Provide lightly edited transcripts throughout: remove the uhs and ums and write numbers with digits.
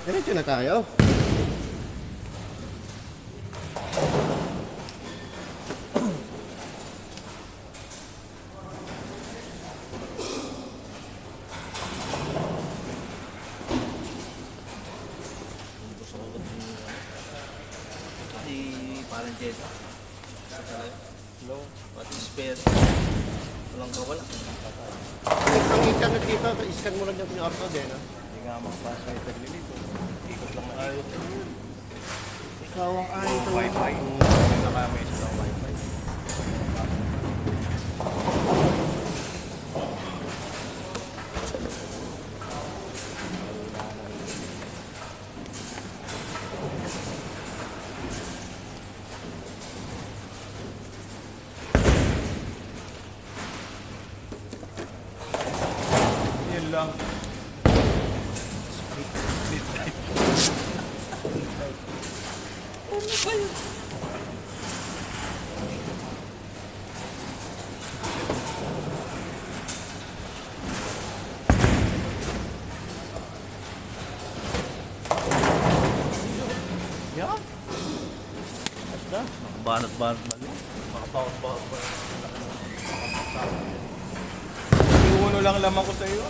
Diretso na tayo. Parang Jessa. Hello. Pati spare. Walang kawala. Ang internet dito, iskan mo lang yung orto din, no? Hindi nga mag-pass wiper nito. Ikot lang na ayot. Ikaw ang ay ito. Wi-Fi. Hindi na kami sa Wi-Fi. Yun lang. Yan. Basta. Banat-banat ba yun? Makabawat-bawat ba yun? Yung uno lang lamang ko sa iyo.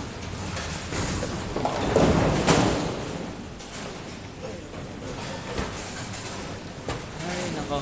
Ay, nako.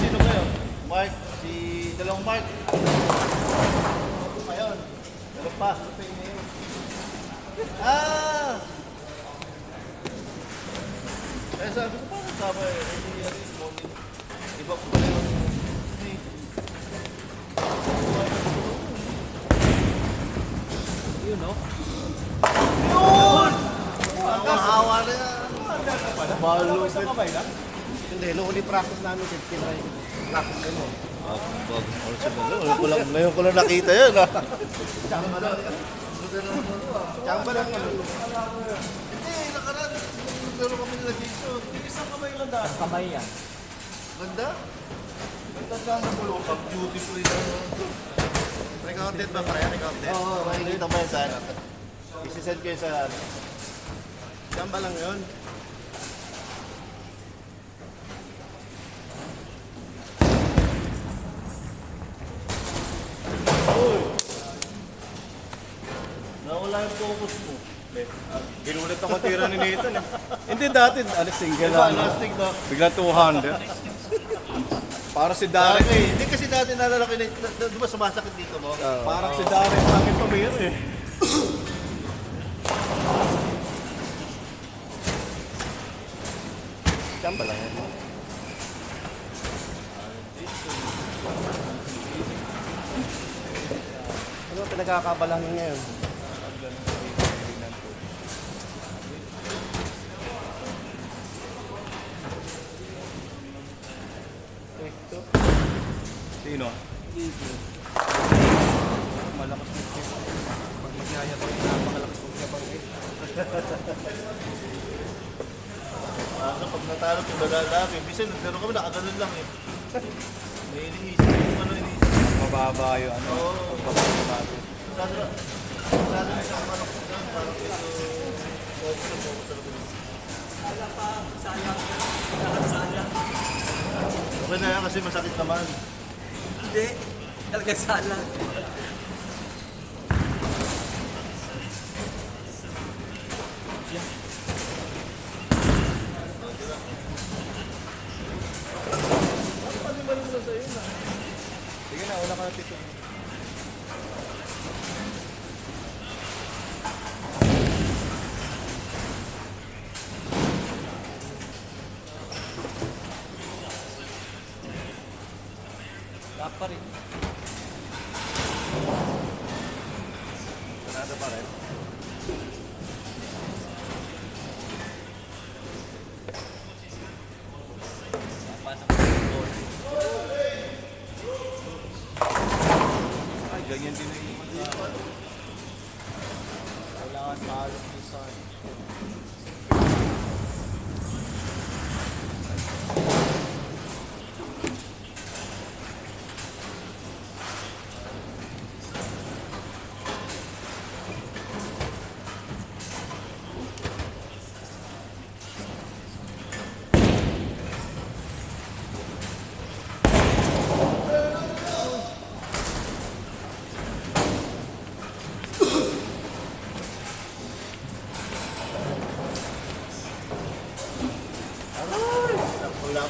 Sino kayo? Mark, si dalawang Mark. Ayun. Dalawa pa. Ah! Eh sabi ko parang tama eh. Hindi yan yung morning. Iba ko pala yun. Yun no? Yun! Hawa na yan. Malo. Sa kamay lang? Hindi, noong uli practice namin, 15 rin. Practice ko mo. Ngayon ko lang nakita yan. Tsamba lang. Tsamba lang. Hindi, nakaraan. Pero kami nila dito. Isang kamay lang dahil. Kamay yan. Ganda? Ganda dyan na pulo. Pag beautiful ito. Recounted ba pare? Recounted? Oo, makikita mo yan sa ano. Isisend ko yun sa... Tsamba lang yun. Uy! Nawala yung focus mo. Ginulit ako tira ni Nathan eh. Hindi dati, single Diba, lang. lasting na. Bigla 200. Para si Darren Dati, hindi kasi dati nalala ko yun. Di ba sumasakit dito mo? Parang si Darren sa akin pamir eh. Tsamba lang yan. Ano pinagkakabalangin ngayon? Sino? Malakas na siya. Pag magyaya ko, napakalakas kong yabang eh. Pag natalo ko lagi, bisan naglaro kami, nakaganon lang eh. May iniisip kung ano iniisip. Mababa yung ano. Oo. Pagbabago. Sadra sa ano ko dyan, parang ito, focus talaga. Okay na yan kasi masakit naman. Hindi. Talaga sana. Sige na, wala ka na tito. Tap pa rin. Nada pa rin. Ay, ganyan din ang iwan sa akin. Kailangan mahalong design. Wala.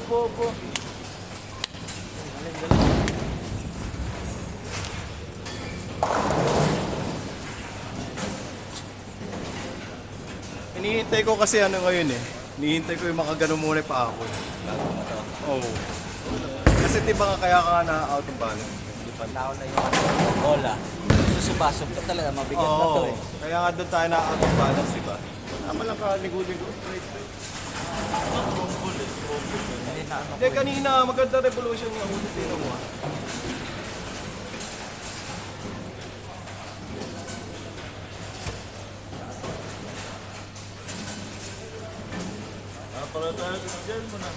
Opo. Hinihintay ko kasi ano ngayon eh. Hinihintay ko yung makagano muna yung paa ko. Oo. Oh. Kasi di ba kaya ka na out of balance? Hindi pa. Tao na yung bola. Susubasok ka talaga, mabigat na to eh. Kaya nga doon tayo na out of balance, di ba? Tama lang ka, ligo-ligo. Hindi na ano Hindi, kanina, maganda revolution yung ulit dito mo. Para tayo dyan mo na.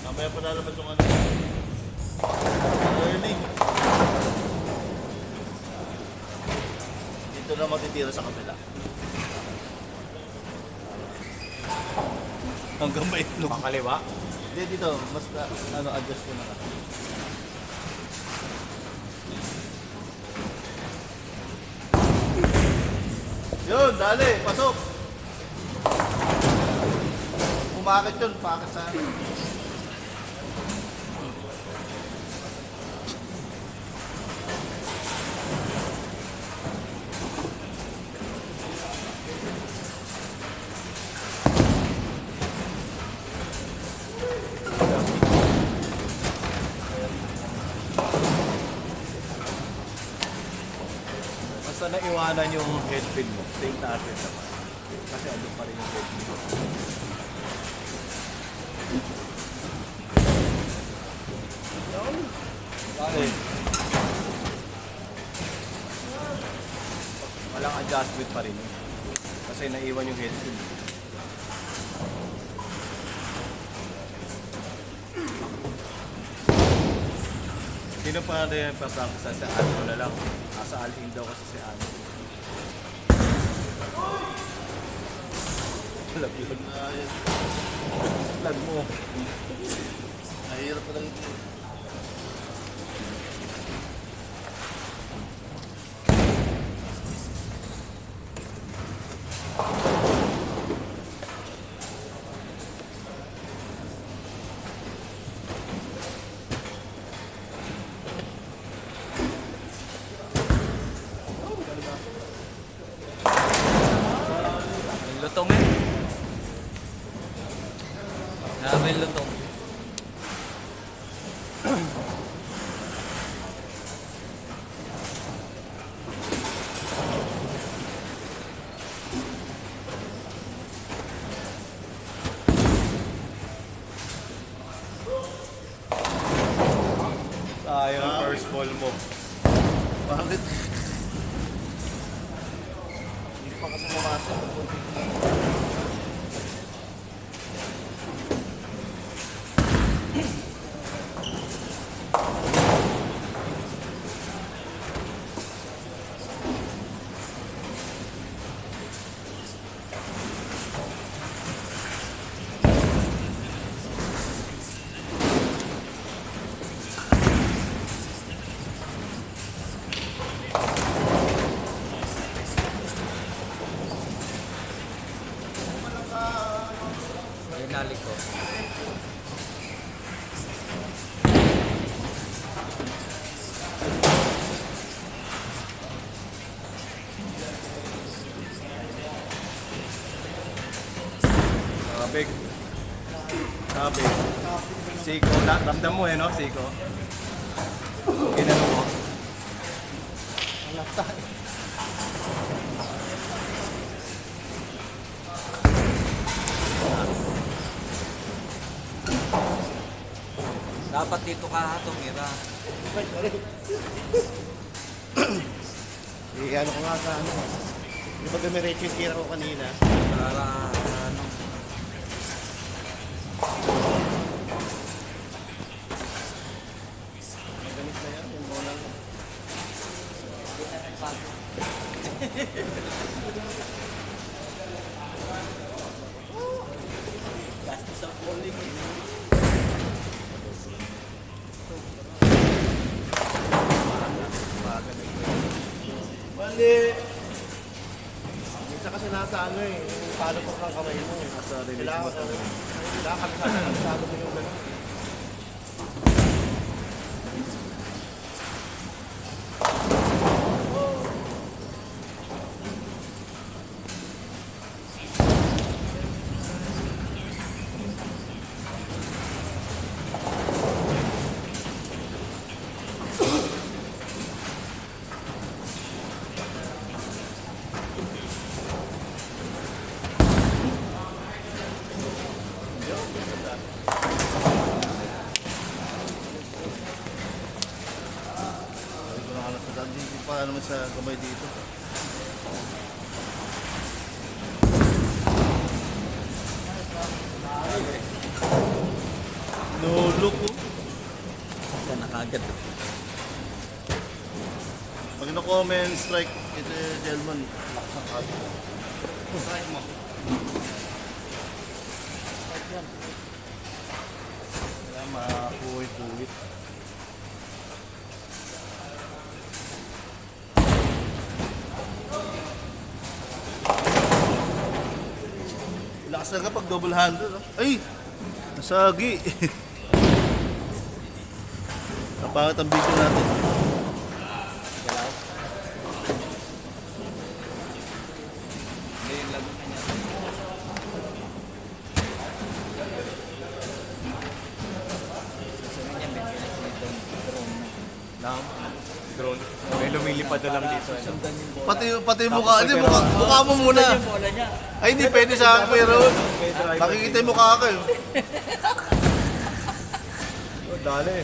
Mamaya pa nalaman yung ano. Early. Dito na matitira sa kabila. Hanggang maitlog. Pakaliwa. Hindi dito, mas ano, adjust ko na lang. Yun, dali, pasok! Umakit yun, pakit sa akin. Basta naiwanan yung headpin mo, same natin naman. Kasi ano pa rin yung headpin mo. Bakit? Walang adjustment pa rin yun. Kasi naiwan yung headpin mo. Sino pa rin yung papractice sa ano na lang? Nasa alin daw kasi si ano. Lag yun. Lag mo. Nahihirap pa lang ito. Lutong eh. Grabe yung lutong. Sayang ang first ball mo. Bakit? Hindi pa kasi pumasok. Linali ko. Sabig. Sabig. Siko. Ramdam mo no? Siko. Ginano mo. Dapat dito ka tumira. Ano ko nga sa ano. Di ba dumiretso yung tira ko kanina? Para ano. Magalit na yan. Yung bola ko. Gastos ang bowling. Mali! Minsan kasi nasa ano eh. Yung palo ko ng kamay mo eh. Sa release Kailangan mo ko. talaga. Kailangan kabisado mo yung gano'n. Hindi ko nakalas sa daan. Hindi pa naman sa kamay dito. Lolo ko. Yan nakagad. Pag na-comment, strike, ito yung Gelman. Strike mo. Kaya makakuhit-kuhit. Lakas na kapag double handed. Ay! Nasagi. Napangit ang video natin. Hindi yung lago na niya. Susunod niya, may pinag-dito yung drone na. Drone. May lumilipad na lang dito. Ano? Sundan yung bola. Pati yung mukha. Hindi, mukha mo muna. Sundan yung bola niya. Ay, hindi pwede sa akin, pero nakikita yung mukha ka. Oh, dali.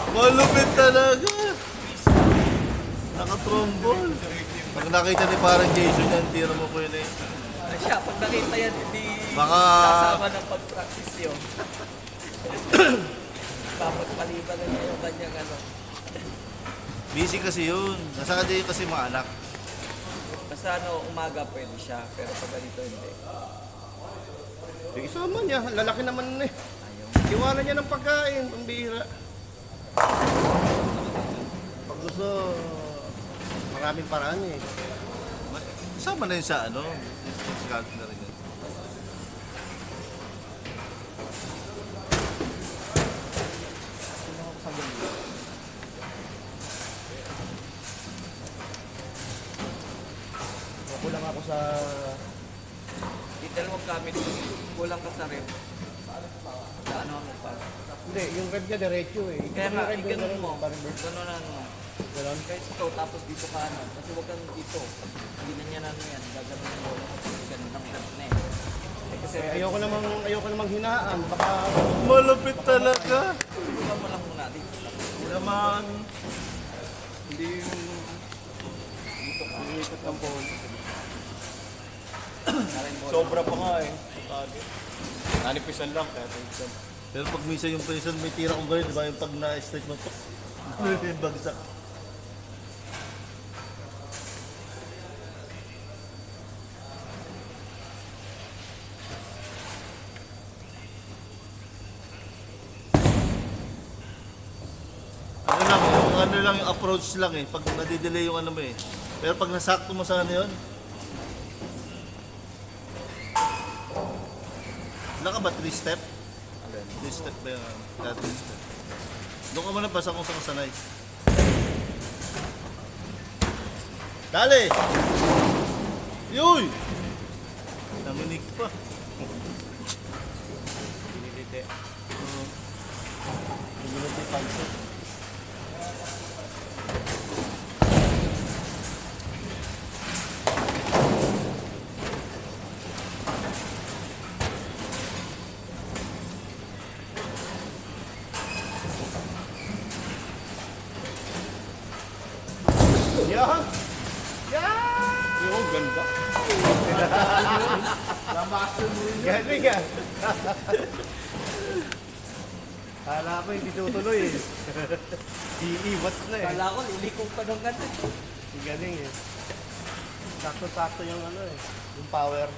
Malupit talaga. Naka-trombol. Pag nakita ni parang Jason yan, tira mo ko yun eh. Siya, pag nakita yan, hindi Baka- sasama ng pag-practice yun. Dapat paliban na niya yung kanyang ano. Busy kasi yun. Nasa kanya yun kasi mga anak. Basta ano, umaga pwede siya, pero pag ganito hindi. Yung isama niya. Lalaki naman eh. Iwanan niya ng pagkain. Ang bihira. Pag gusto, maraming paraan eh. Kasama na yun sa ano. Scout na rin yun. Kulang ako sa... Di dalawang gamit, kulang ka sa rim. Sa ano mo pa. Hindi, yung red niya diretso eh. Kaya nga, Yung red ganun mo. parang bird. Ganun na ano. Ganon. Kahit ito, tapos dito ka ano. Kasi huwag kang dito. Hindi na niya na ano yan. Gaganon mo. Ganun ang cut na eh. Kasi Ayoko namang hinaan. Baka... Malupit talaga. tulungan mo lang muna dito. Naman. Hindi yung umiikot ng ball. Karin mo. Sobra pa nga eh. Nanipisan lang kaya ito. Pero pag minsan yung prison may tira kong ganyan, di ba? Yung pag na-strike mo to, yung bagsak. Ano lang yung approach lang eh, pag nadidelay yung ano mo eh. Pero pag nasakto mo sa ano yun, wala ka ba 3 step? 3 step ba yung 3 step? Doon ka muna basa kung saan ka sanay. Dali! Yuy! Naminig pa. Pinilite. Naminig pa panso. Yan! Yung ganda. Galing ah! Kala ko hindi tutuloy eh. Iiwas na eh. Kala ko, lilikong pa ng ganun. Galing eh. Sakto-sakto yung ano eh. Yung power.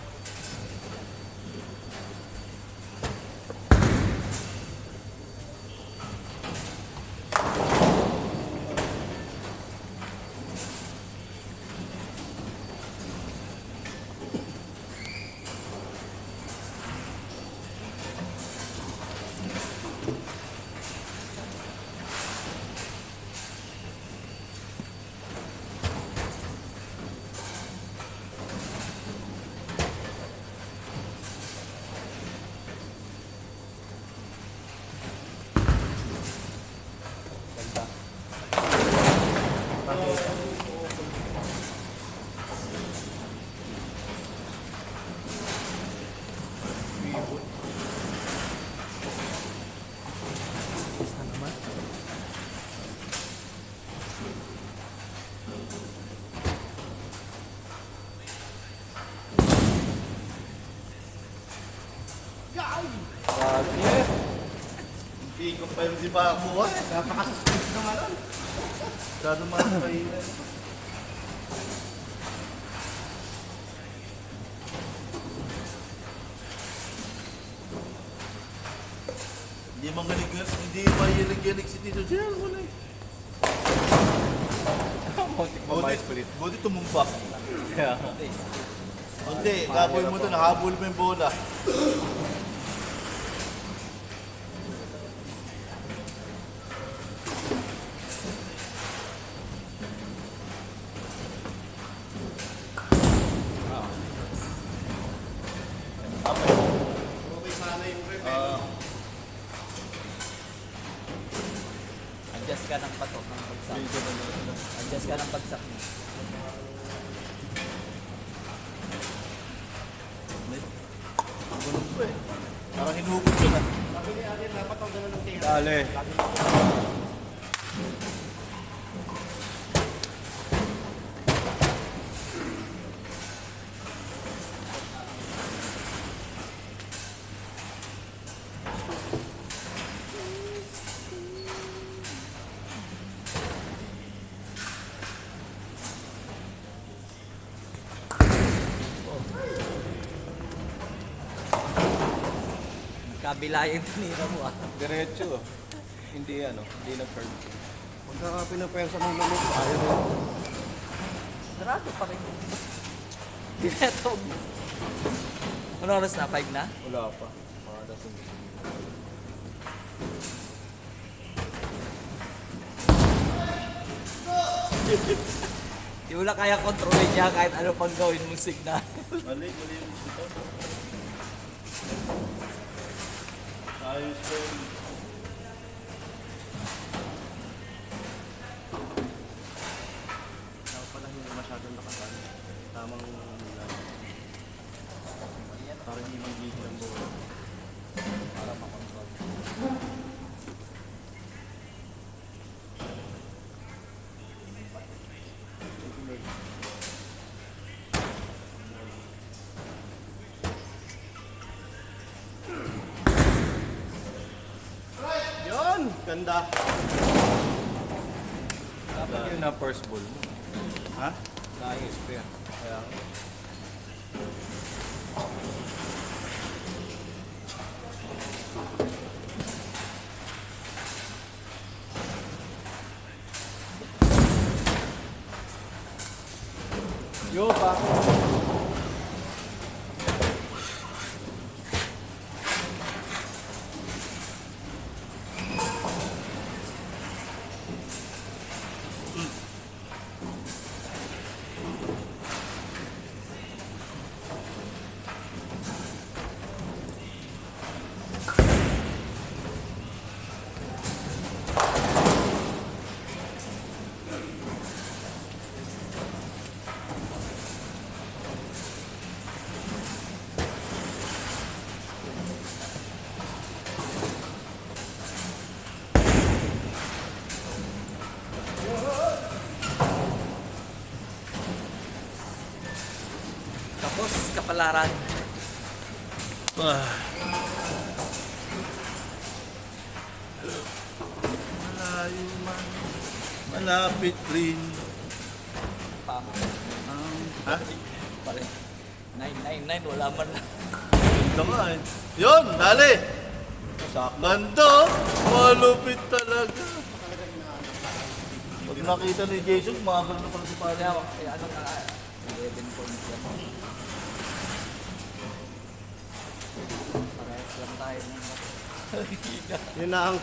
Hindi ko pa yung di ba ako eh. Napaka-suspense naman nun. Dado makakain eh. Hindi hindi mahilig-hilig si Tito Jel. Wala eh. Muntik pa mais ulit. Buti tumumpak. Kaya, Hindi, gagawin mo ito, nahabol mo yung bola. Okay sana yung rep eh. Adjust ka ng patok ng bagsak. Adjust ka ng bagsak mo. Ganun pa eh. Parang hinugot yun ah. Sabi ni Ariel, dapat ang ganun ng tira. dali. Kabila yung tinira mo ah. Diretso. Hindi hindi na-curve. Pagka pinapersa mong lamig, ayaw mo. Sarado pa rin. Dinetog. Ano oras na? 5 na? Wala pa. Mga dasong. Di wala kaya kontrolin niya kahit ano pang gawin mong signal. Mali yung ito. Ayos ko yun. Dapat pala hindi masyadong nakasan. Tamang para hindi magigil ang bola. Para makontrol. Ganda. Dapat yun na first ball mo. Ha? Tayo, spare. Kaya, yo pa. Tapos kapalaran. Malayo man, malapit rin. Pamo. Ha? Pare. 999 wala man lang. Ganda nga eh. Yun, dali! Ganda, oh. Malupit talaga. Pag nakita ni Jason, makakal na pala si Pare. Kaya ano na 11 points yan. Parehas lang tayo ng Yun na ang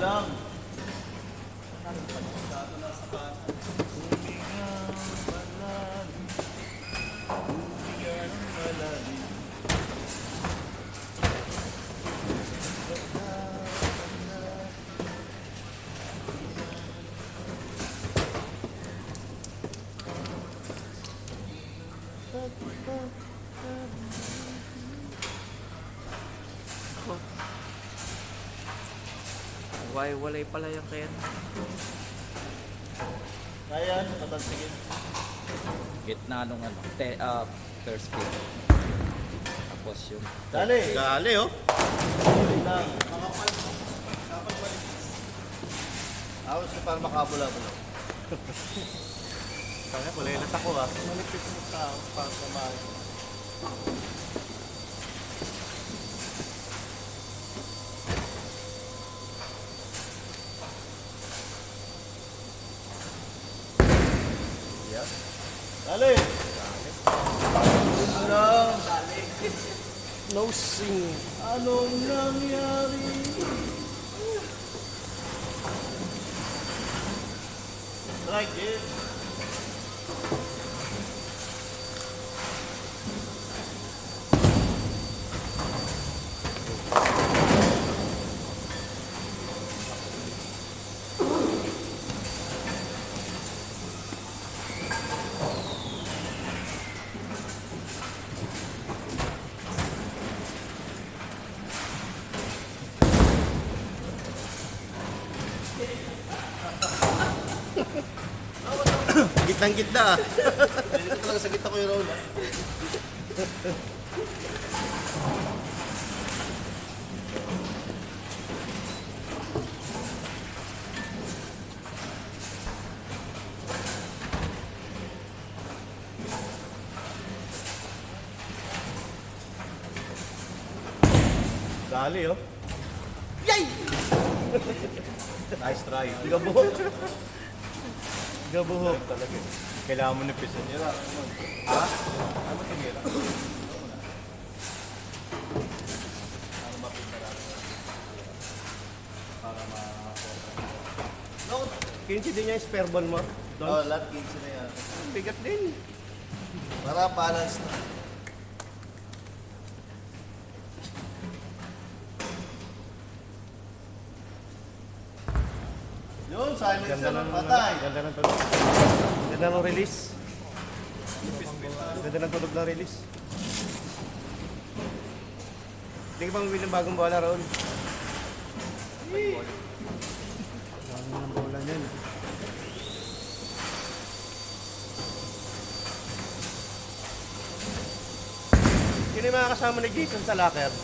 lang. walay pala yung kaya. Kaya, natansigin. Gitna nung ano, first pick. Tapos yung Dali! Dali, oh. Dali lang. Ako siya para makabula-bula. Kaya kulilat ako ah. Manipis mo sa para samahan. Dali! Ano? No sing. Anong nangyari? Like it. Gitnang gitna ah. Hindi ko talaga sa gitna ko yung roll. Dali, oh. nice try. Gabuhok. Gabuhok. Talaga. Kailangan mo nipisan. Ha? Ano tinira? No, 15 din niya yung spare ball mo. Oh, lahat 15 na yan. Bigat din. Para balance na. Yun, silencer ng patay. Ganda ng tunog. Ganda ng release. Ganda ng tunog ng release. Hindi ka bang bumili ng bagong bola, Raul? mga kasama ni Jason sa locker. Ano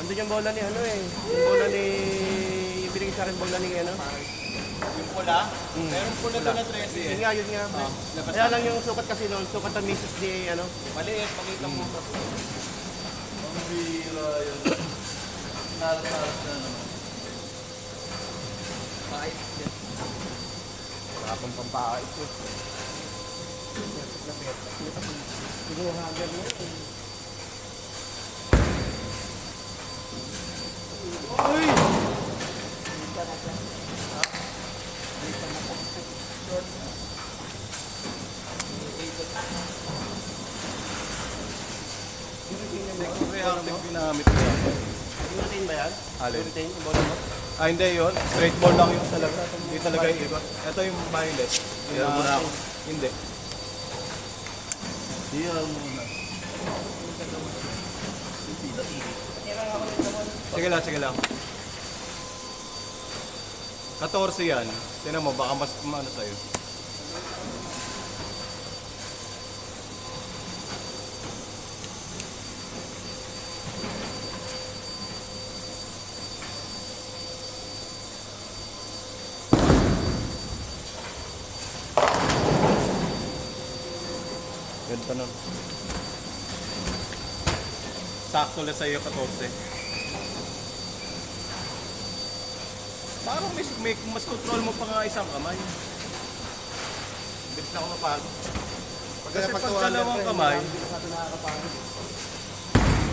andun yung bola ni ano eh. Yung bola ni... Yung binigay sa akin bola ni ano. Yung pula? Meron pula doon na 13 eh. Yun nga, yun nga. Kaya lang yung sukat kasi noon, sukat ng misis ni ano. Maliit, pakita mo. Ang bira yun. Nalas-nalas na naman. Kahit yan. Wala akong pampakait eh. Pinuhagan mo eh. Uy! Dito na siya. Dito na po. Short. Ikot na. Second reactive ginamit ko yan. Retain ba yan? Alin? Retain yung bola mo? Ah, hindi yun. Straight ball lang yung talaga. Hindi talaga yung iba. Ito yung violet. Meron mo na ako. Hindi. Hiyal muna. Sige lang, sige lang. 14 yan. Tinan mo, baka mas ano sa'yo. Ganito nun. Sakto lang sa'yo 14. Parang mas control mo pa nga isang kamay. Bilis na ako mapagod. Kasi pag dalawang kamay,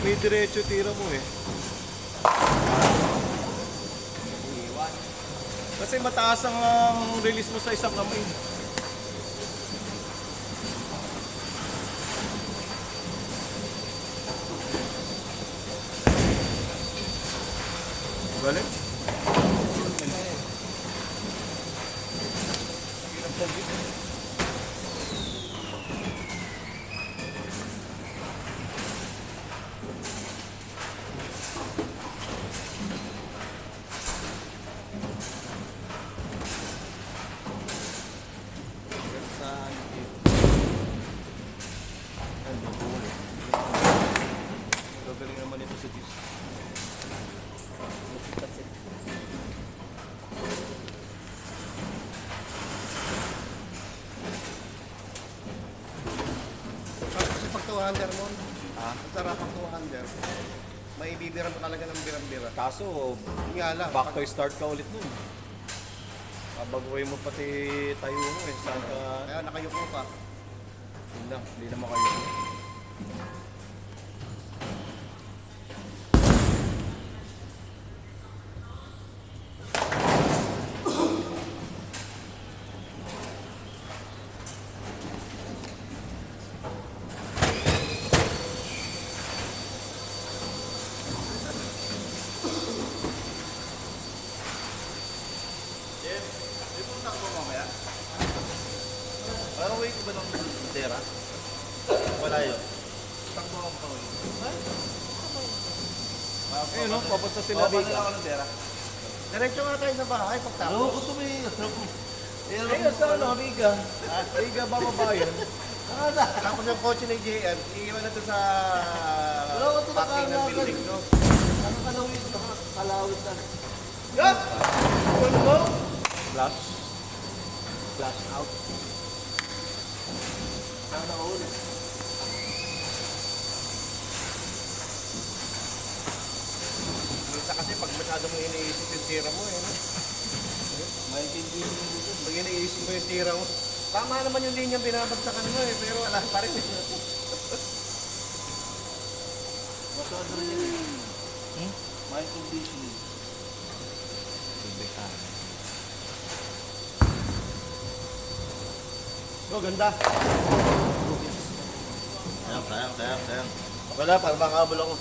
may diretso tira mo eh. Kasi mataas ang release mo sa isang kamay. Galing? Gagaling naman ito sa Diyos. Kasi pag 200 mo, ang sarap pag 200. May bibira mo talaga ng birang-bira. Kaso, Yun nga lang. back to start ka ulit nun. Babaguhin mo pati tayo mo eh. Saan ka? Kaya nakayuko ka. Yun lang, hindi naman kayo. Parang wait ba ng tera? Wala yun. Takbo ang pawin. Ayun no, papunta sila Baba dito. na ako ng tera. Diretso nga tayo sa bahay Ano pagtapos. ko tumingin? Ayun, sa ano, Riga. Riga, bababa yun. Tapos yung kotse ni JM, iiwan na to sa Wala ko ito parking ng nakakalakan. building, no? Ano kalawin ko? Kalawin na. Yup! Ano mo? Flash. Flash out. Sana ulit. Minsan kasi pag masyado mo iniisip yung tira mo, eh. No? Maintindihan mo dito. Pag iniisip mo yung tira mo, tama naman yung linyang binabagsakan mo, eh. Pero wala pa rin. Masyado rin yun. Mind conditioning. Oh, ganda. Sayang. Wala, parang makabal ako.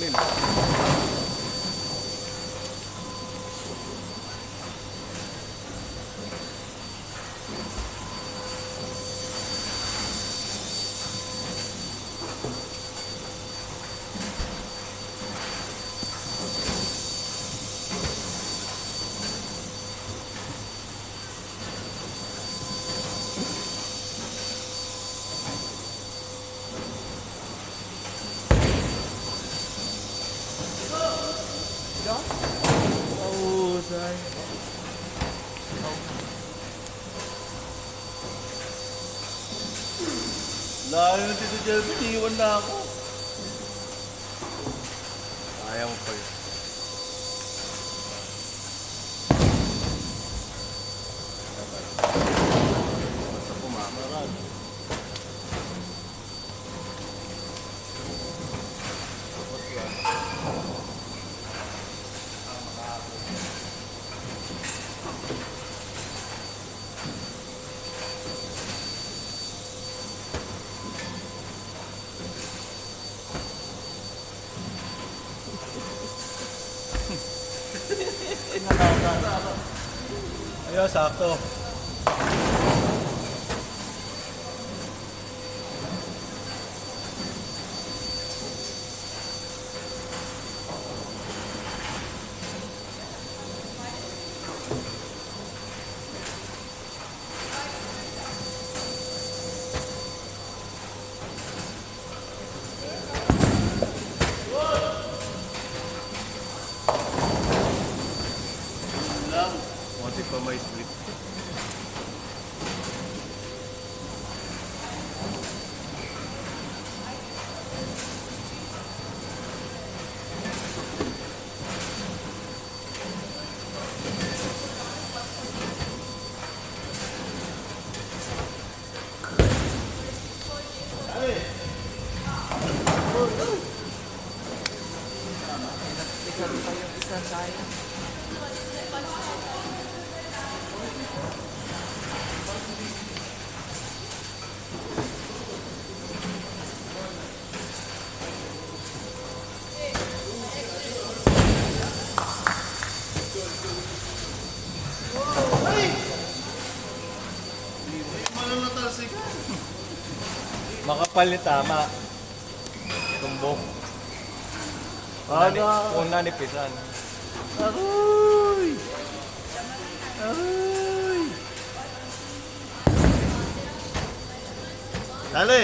Brooklyn. Layo na Tito Jelvin, iwan na ako. Kaya mo pa yun. Basta pumamarag. Ayun, sakto. Konti pa may split. Isa pa yung isa tayo. Mananatalsik. Makapal ni tama. Tumbok. Kung nanipisan. Aroy! Aroy! Dali!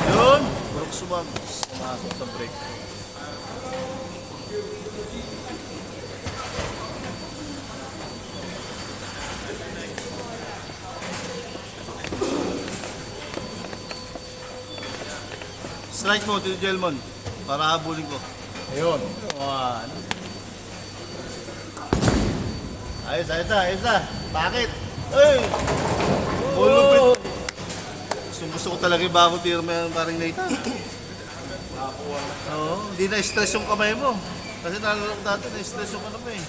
Yun! Burok sumag. Pumasok sa brake. Strike mo, Tito Jelmon. Para habulin ko. Ayun. One. Ayos, ayos na, ayos na. Bakit? Ay! Bulupit. Gusto ko talaga yung bago firma yung parang Nathan. Oo, hindi na-stress yung kamay mo. Kasi nalala ko dati, na-stress yung ano mo eh.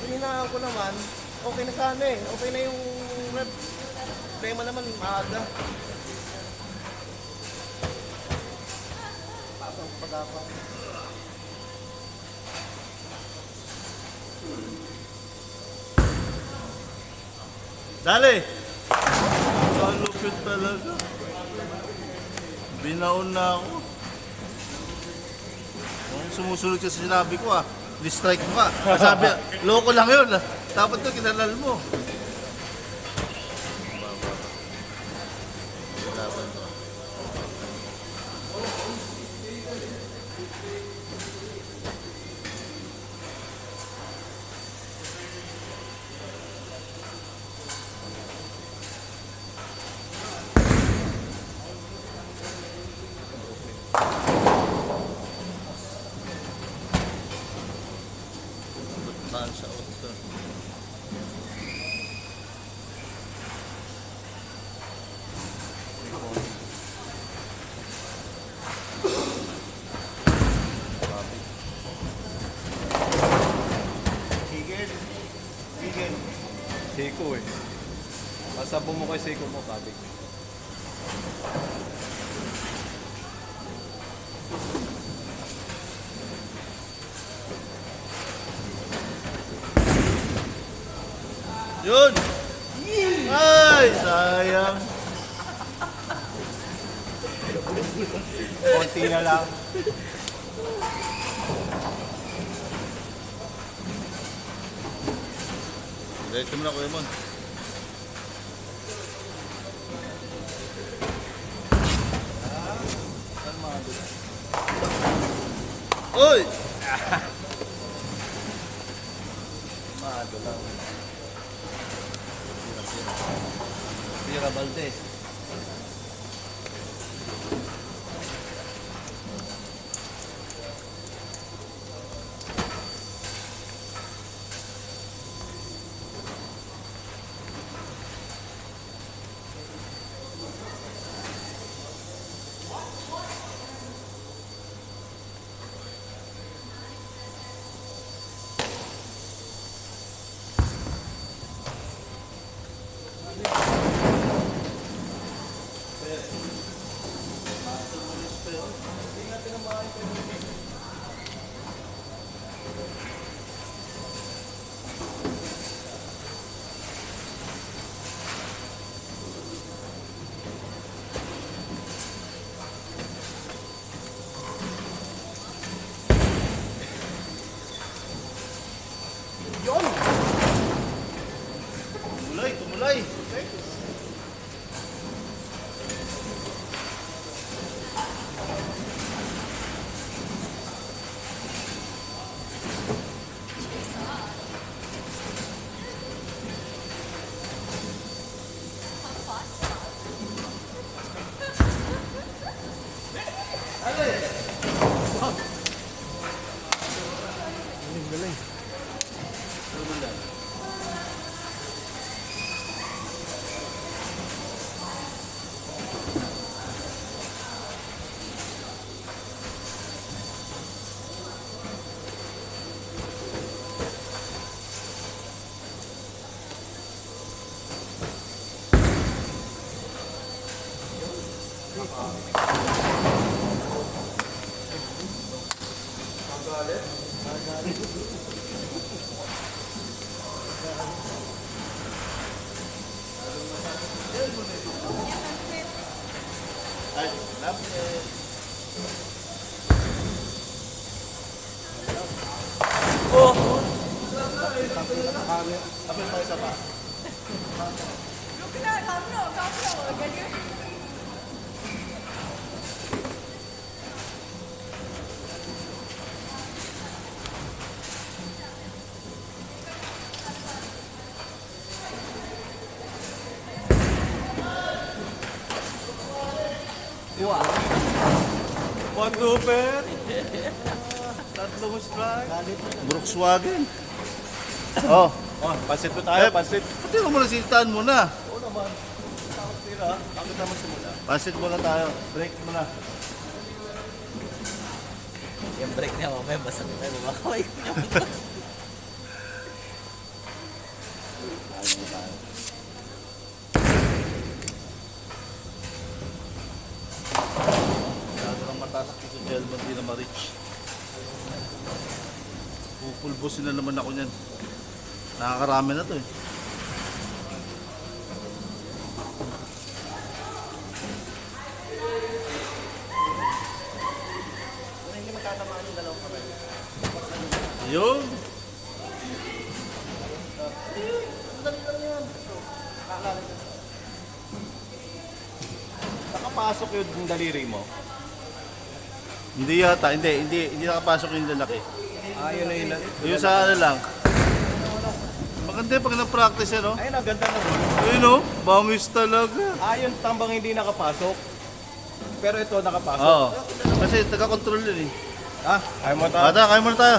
Hininaan ko naman, okay na sana eh. Okay na yung rep. Problema naman, maaga. Pasang pag-apa. Dali! Kalupit talaga. Binaon na ako. Kung sumusunod ka sa sinabi ko distrike mo ka. Sabi, loko lang yun. Dapat na kinalal mo. Saan sa auto? Higil. Higil. Seiko eh. Pasabo mo kay Seiko mo, kabig. Yun! Ay, sayang. Konti na lang. Diretso mo na, Kuya Mon. Uy! Mado lang. Pira Valdez. Tumulay, tumulay. Ay, lapit. Apil pa isa pa. Super! Tatlong strike. Volkswagen. Oh, Oh, pansit po tayo, Eh, pansit. pati mo muna silitaan muna. Oo naman. Takot tira. Bakit naman simula? Pansit muna tayo. Break muna. Yung break niya mamaya basag na tayo bumakaway. Masyado kang matatak sa gel mo, hindi na ma-reach. Pupulbusin na naman ako niyan. Nakakarami na to eh. Hindi magtatamaan yung dalawang kamay. Yun. Madali lang yan. Nakapasok yung daliri mo. Hindi yata, hindi nakapasok yung lalaki. Ayun na yun. Yung sa ano lang. Maganda pag na-practice yan, no? Ayun, ang ganda na rin. Ayun, no? Bangis talaga. Ayun, tambang hindi nakapasok. Pero ito nakapasok. Oo. Kasi taga-control yun eh. Ah, ayaw mo tayo. Bata, kaya muna tayo.